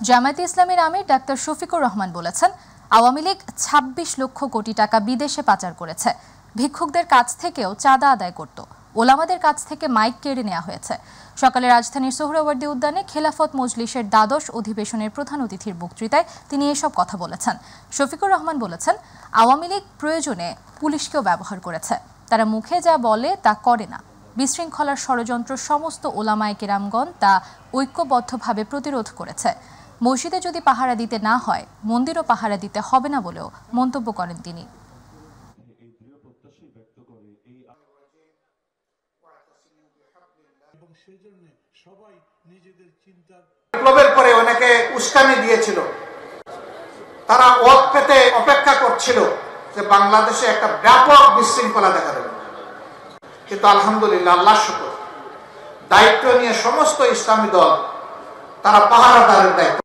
জামায়াতে ইসলামীর আমির ডাক্তার শফিকুর রহমান বলেছেন, আওয়ামী লীগ ২৬ লক্ষ কোটি টাকা বিদেশে পাচার করেছে। ভিক্ষুকদের কাছ থেকেও চাঁদা আদায় করত। ওলামাদের কাছ থেকে মাইক কেড়ে নেওয়া হয়েছে। সকালে রাজধানীর সোহরাওয়ার্দী উদ্যানে খেলাফত মজলিসের দ্বাদশ অধিবেশনের প্রধান অতিথির বক্তৃতায় তিনি এসব কথা বলেছেন। শফিকুর রহমান বলেছেন, আওয়ামী লীগ প্রয়োজনে পুলিশকেও ব্যবহার করেছে। তারা মুখে যা বলে তা করে না। বিশৃঙ্খলার ষড়যন্ত্র সমস্ত ওলামায়ে কেরামগণ তা ঐক্যবদ্ধভাবে প্রতিরোধ করেছে। মসজিদে যদি পাহারা দিতে না হয়, মন্দিরও পাহারা দিতে হবে না বলেও মন্তব্য করেন তিনি। বিপ্লবের পরে অনেকে উস্কানি দিয়েছিল, তারা ওয়াক পেতে অপেক্ষা করছিল যে বাংলাদেশে একটা ব্যাপক বিশৃঙ্খলা দেখা দেবে। কিন্তু আলহামদুলিল্লাহ, আল্লাহর শুকর, দায়িত্ব নিয়ে সমস্ত ইসলামী দল তারা পাহারাদারের দায়িত্ব